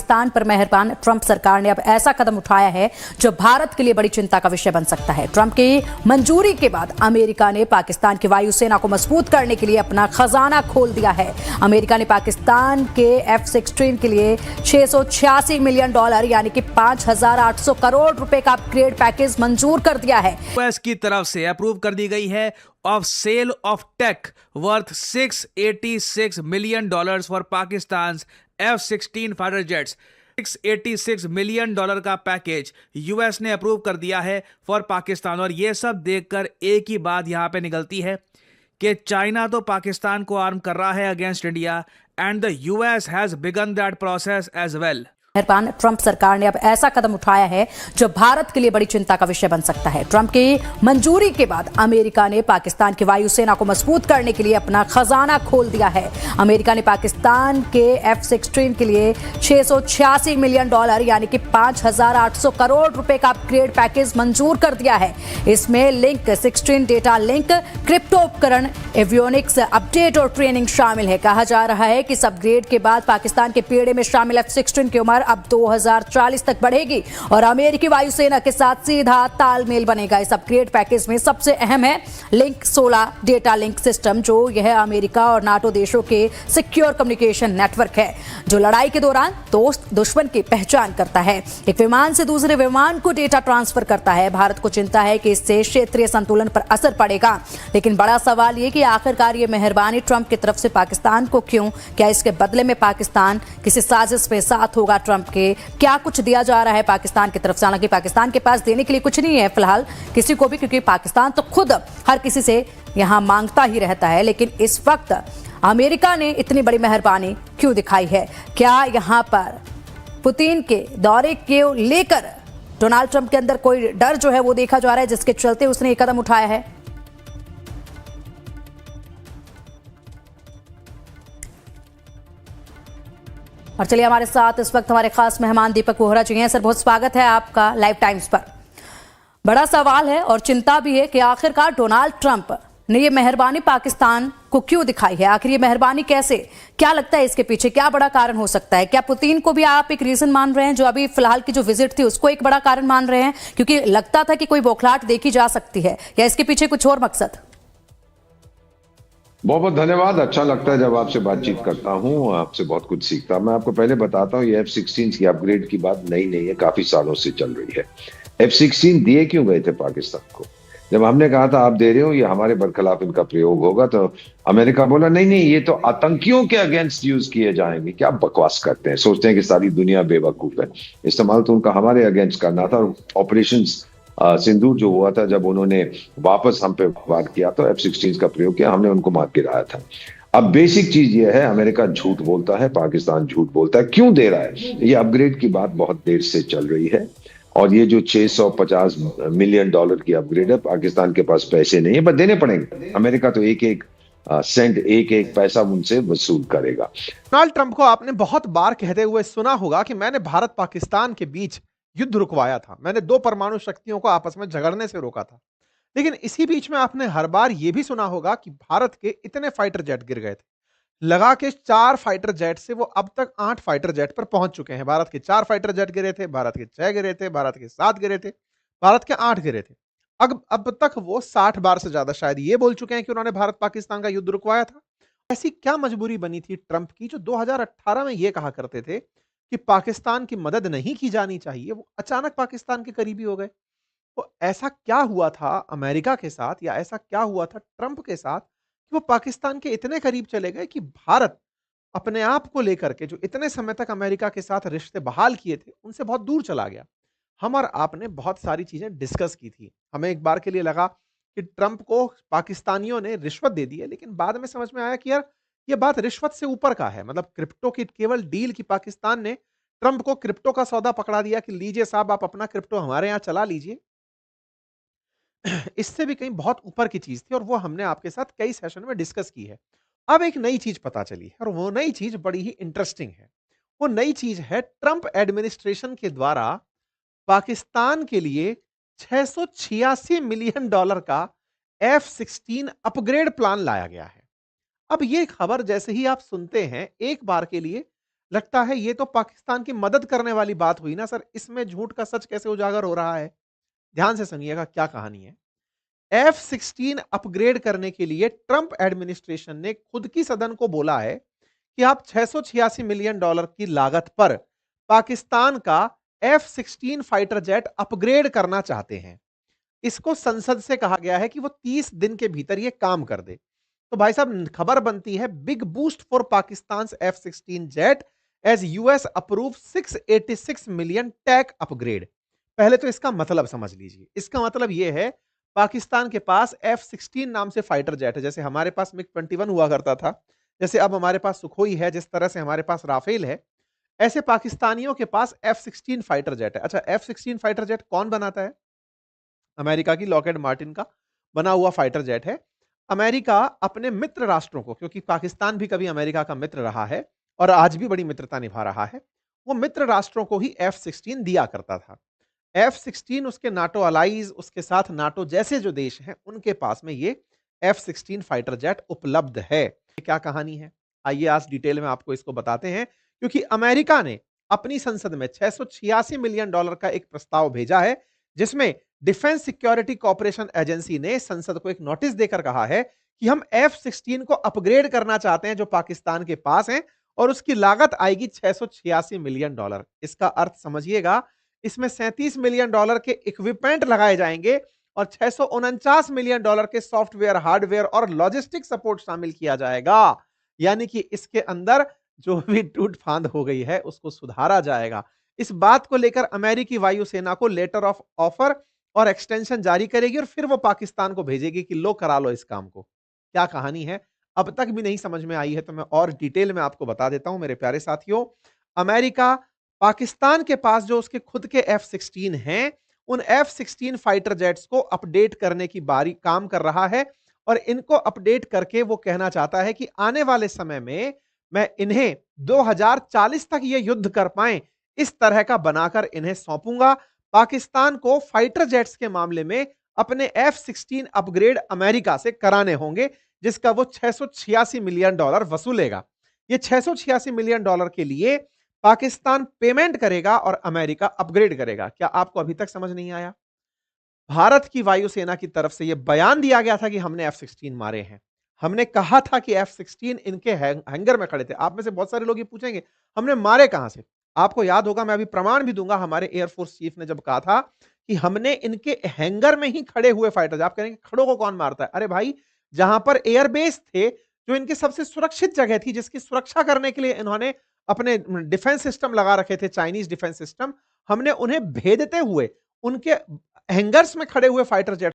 पाकिस्तान पर मेहरबान ट्रंप सरकार ने अब ऐसा कदम उठाया है जो भारत के लिए बड़ी चिंता का विषय बन सकता है। ट्रंप की मंजूरी के बाद अमेरिका ने पाकिस्तान की वायुसेना को मजबूत करने के लिए अपना खजाना खोल दिया है। अमेरिका ने पाकिस्तान के F-16 के लिए $686 मिलियन यानी कि 5,800 करोड़ रुपए का अपग्रेड पैकेज मंजूर कर दिया है। यूएस की तरफ से अप्रूव कर दी गई है of sale of tech worth $686 million for Pakistan's F-16 fighter jets। $686 million का पैकेज यूएस ने अप्रूव कर दिया है फॉर पाकिस्तान। और यह सब देखकर एक ही बात यहां पे निकलती है कि चाइना तो पाकिस्तान को आर्म कर रहा है against India and the US has begun that process as well. मेहरबान ट्रंप सरकार ने अब ऐसा कदम उठाया है जो भारत के लिए बड़ी चिंता का विषय बन सकता है। ट्रंप की मंजूरी के बाद अमेरिका ने पाकिस्तान की वायुसेना को मजबूत करने के लिए अपना खजाना खोल दिया है। अमेरिका ने पाकिस्तान के F-16 के लिए $686 मिलियन यानी कि 5,800 करोड़ रुपए का अपग्रेड पैकेज मंजूर कर दिया है। इसमें लिंक 16 डेटा लिंक, क्रिप्टो उपकरण, एवियोनिक्स अपडेट और ट्रेनिंग शामिल है। कहा जा रहा है कि इस अपग्रेड के बाद पाकिस्तान के बेड़े में शामिल F-16 की उम्र अब 2040 तक बढ़ेगी और अमेरिकी वायुसेना के साथ सीधा तालमेल बनेगा। इस अपग्रेड पैकेज में सबसे अहम है लिंक 16 डेटा लिंक सिस्टम, जो यह अमेरिका और नाटो देशों के सिक्योर कम्युनिकेशन नेटवर्क है जो लड़ाई के दौरान दोस्त दुश्मन की पहचान करता है। एक विमान से दूसरे विमान को डेटा ट्रांसफर करता है। भारत को चिंता है कि इससे क्षेत्रीय संतुलन पर असर पड़ेगा, लेकिन बड़ा सवाल यह कि आखिरकार ये मेहरबानी ट्रंप की तरफ से पाकिस्तान को क्यों? क्या इसके बदले में पाकिस्तान किसी साजिश में साथ होगा? ट्रंप के क्या कुछ दिया जा रहा है पाकिस्तान की तरफ से? हालांकि पाकिस्तान के पास देने के लिए कुछ नहीं है फिलहाल किसी को भी, क्योंकि पाकिस्तान तो खुद हर किसी से यहां मांगता ही रहता है। लेकिन इस वक्त अमेरिका ने इतनी बड़ी मेहरबानी क्यों दिखाई है? क्या यहां पर पुतिन के दौरे के लेकर डोनाल्ड ट्रंप के अंदर कोई डर जो है वो देखा जा रहा है जिसके चलते उसने ये कदम उठाया है? और चलिए, हमारे साथ इस वक्त हमारे खास मेहमान दीपक वोहरा जी हैं। सर, बहुत स्वागत है आपका लाइव टाइम्स पर। बड़ा सवाल है और चिंता भी है कि आखिरकार डोनाल्ड ट्रंप ने ये मेहरबानी पाकिस्तान को क्यों दिखाई है? आखिर ये मेहरबानी कैसे? क्या लगता है इसके पीछे क्या बड़ा कारण हो सकता है? क्या पुतिन को भी आप एक रीजन मान रहे हैं, जो अभी फिलहाल की जो विजिट थी उसको एक बड़ा कारण मान रहे हैं, क्योंकि लगता था कि कोई बौखलाहट देखी जा सकती है, या इसके पीछे कुछ और मकसद? बहुत बहुत धन्यवाद। अच्छा लगता है जब आपसे बातचीत करता हूँ, आपसे बहुत कुछ सीखता हूं। मैं आपको पहले बताता हूँ, ये F-16 की अपग्रेड की बात नई नहीं है, काफी सालों से चल रही है। F-16 दिए क्यों गए थे पाकिस्तान को? जब हमने कहा था आप दे रहे हो, ये हमारे बरखिलाफ इनका प्रयोग होगा, तो अमेरिका बोला नहीं नहीं, ये तो आतंकियों के अगेंस्ट यूज किए जाएंगे। क्या बकवास करते हैं, सोचते हैं कि सारी दुनिया बेवकूफ है। इस्तेमाल तो उनका हमारे अगेंस्ट करना था। ऑपरेशन सिंदूर जो हुआ था, जब उन्होंने वापस हम पे वार किया तो F-16 का प्रयोग किया, हमने उनको मार गिराया था। अब बेसिक चीज ये है, अमेरिका झूठ बोलता है, पाकिस्तान झूठ बोलता है। क्यों दे रहा है? ये अपग्रेड की बात बहुत देर से चल रही है और ये जो $650 मिलियन की अपग्रेड है, पाकिस्तान के पास पैसे नहीं है, पर देने पड़ेंगे। अमेरिका तो एक एक सेंट, एक एक पैसा उनसे वसूल करेगा। डोनाल्ड ट्रंप को आपने बहुत बार कहते हुए सुना होगा कि मैंने भारत पाकिस्तान के बीच युद्ध रुकवाया था, मैंने दो परमाणु शक्तियों को आपस में झगड़ने से रोका था। लेकिन इसी बीच में आपने हर बार यह भी सुना होगा कि भारत के इतने फाइटर जेट गिर गए थे। लगा के 4 फाइटर जेट से वो अब तक 8 फाइटर जेट पर पहुंच चुके हैं। भारत के 4 फाइटर जेट गिरे थे, भारत के 6 गिरे थे, भारत के 7 गिरे थे, भारत के 8 गिरे थे। अब तक वो 60 बार से ज्यादा शायद ये बोल चुके हैं कि उन्होंने भारत पाकिस्तान का युद्ध रुकवाया था। ऐसी क्या मजबूरी बनी थी ट्रंप की, जो 2018 में ये कहा करते थे कि पाकिस्तान की मदद नहीं की जानी चाहिए, वो अचानक पाकिस्तान के करीबी हो गए? तो ऐसा क्या हुआ था अमेरिका के साथ, या ऐसा क्या हुआ था ट्रंप के साथ कि वो पाकिस्तान के इतने करीब चले गए कि भारत अपने आप को लेकर के, जो इतने समय तक अमेरिका के साथ रिश्ते बहाल किए थे, उनसे बहुत दूर चला गया? हम और आपने बहुत सारी चीजें डिस्कस की थी। हमें एक बार के लिए लगा कि ट्रंप को पाकिस्तानियों ने रिश्वत दे दी है, लेकिन बाद में समझ में आया कि यार ये बात रिश्वत से ऊपर का है। मतलब क्रिप्टो की केवल डील की, पाकिस्तान ने ट्रंप को क्रिप्टो का सौदा पकड़ा दिया कि लीजिए साहब, आप अपना क्रिप्टो हमारे यहां चला लीजिए। इससे भी कहीं बहुत ऊपर की चीज थी और वो हमने आपके साथ कई सेशन में डिस्कस की है। अब एक नई चीज पता चली है और वो नई चीज बड़ी ही इंटरेस्टिंग है। वो नई चीज है, ट्रंप एडमिनिस्ट्रेशन के द्वारा पाकिस्तान के लिए $686 मिलियन का F-16 अपग्रेड प्लान लाया गया है। अब ये खबर जैसे ही आप सुनते हैं, एक बार के लिए लगता है ये तो पाकिस्तान की मदद करने वाली बात हुई ना सर, इसमें झूठ का सच कैसे उजागर हो रहा है? ध्यान से सुनिएगा क्या कहानी है। F-16 अपग्रेड करने के लिए ट्रंप एडमिनिस्ट्रेशन ने खुद की सदन को बोला है कि आप $686 मिलियन की लागत पर पाकिस्तान का F-16 फाइटर जेट अपग्रेड करना चाहते हैं। इसको संसद से कहा गया है कि वो 30 दिन के भीतर ये काम कर दे। तो भाई साहब खबर बनती है, big boost for Pakistan F-16 jet as US approve 686 million tech upgrade. पहले तो इसका मतलब समझ लीजिए। इसका मतलब यह है पाकिस्तान के पास F-16 नाम से फाइटर जेट है, जैसे हमारे पास मिग-21 हुआ करता था, जैसे अब हमारे पास सुखोई है, जिस तरह से हमारे पास राफेल है, ऐसे पाकिस्तानियों के पास F-16 फाइटर जेट है। अच्छा, F-16 फाइटर जेट कौन बनाता है? अमेरिका की लॉकहेड मार्टिन का बना हुआ फाइटर जेट है। अमेरिका अपने मित्र राष्ट्रों को, क्योंकि पाकिस्तान भी कभी अमेरिका का मित्र रहा है और आज भी बड़ी मित्रता निभा रहा है, वो मित्र राष्ट्रों को ही F-16 दिया करता था। F-16 उसके नाटो अलाइज, उसके साथ नाटो जैसे जो देश हैं, उनके पास में ये F-16 फाइटर जेट उपलब्ध है। ये क्या कहानी है? आइए आज डिटेल में आपको इसको बताते हैं, क्योंकि अमेरिका ने अपनी संसद में $686 मिलियन का एक प्रस्ताव भेजा है, जिसमें डिफेंस सिक्योरिटी कॉर्पोरेशन एजेंसी ने संसद को एक नोटिस देकर कहा है कि हम F-16 को अपग्रेड करना चाहते हैं जो पाकिस्तान के पास हैं, और उसकी लागत आएगी $686 मिलियन। इसका अर्थ समझिएगा, इसमें $37 मिलियन के इक्विपमेंट लगाए जाएंगे और $649 मिलियन के सॉफ्टवेयर, हार्डवेयर और लॉजिस्टिक सपोर्ट शामिल किया जाएगा। यानी कि इसके अंदर जो भी टूट फांद हो गई है उसको सुधारा जाएगा। इस बात को लेकर अमेरिकी वायुसेना को लेटर ऑफ ऑफर और एक्सटेंशन जारी करेगी और फिर वो पाकिस्तान को भेजेगी कि लो करा लो इस काम को। क्या कहानी है अब तक भी नहीं समझ में आई है तो मैं और डिटेल में आपको बता देता हूं मेरे प्यारे साथियों। अमेरिका पाकिस्तान के पास जो उसके खुद के F-16 हैं, उन F-16 फाइटर जेट्स को अपडेट करने की बारी काम कर रहा है और इनको अपडेट करके वो कहना चाहता है कि आने वाले समय में मैं इन्हें 2040 तक ये युद्ध कर पाएं, इस तरह का बनाकर इन्हें सौंपूंगा। पाकिस्तान को फाइटर जेट्स के मामले में अपने F-16 अपग्रेड अमेरिका से कराने होंगे, जिसका वो $686 मिलियन वसूलेगा। ये $686 मिलियन के लिए पाकिस्तान पेमेंट करेगा और अमेरिका अपग्रेड करेगा। क्या आपको अभी तक समझ नहीं आया? भारत की वायुसेना की तरफ से यह बयान दिया गया था कि हमने F-16 मारे हैं। हमने कहा था कि F-16 इनके हैंगर में खड़े थे। आप में से बहुत सारे लोग ये पूछेंगे, हमने मारे कहां से? आपको याद होगा, मैं अभी प्रमाण भी दूंगा, हमारे एयरफोर्स चीफ ने जब कहा था कि हमने इनके हैंगर में ही खड़े हुए फाइटर्स। आप कहेंगे खड़ों को कौन मारता है? अरे भाई, जहां पर एयरबेस थे, जो इनकी सबसे सुरक्षित जगह थी, जिसकी सुरक्षा करने के लिए इन्होंने अपने डिफेंस सिस्टम लगा रखे थे, चाइनीज डिफेंस सिस्टम, हमने उन्हें भेदते हुए उनके हैंगर्स में खड़े हुए फाइटर जेट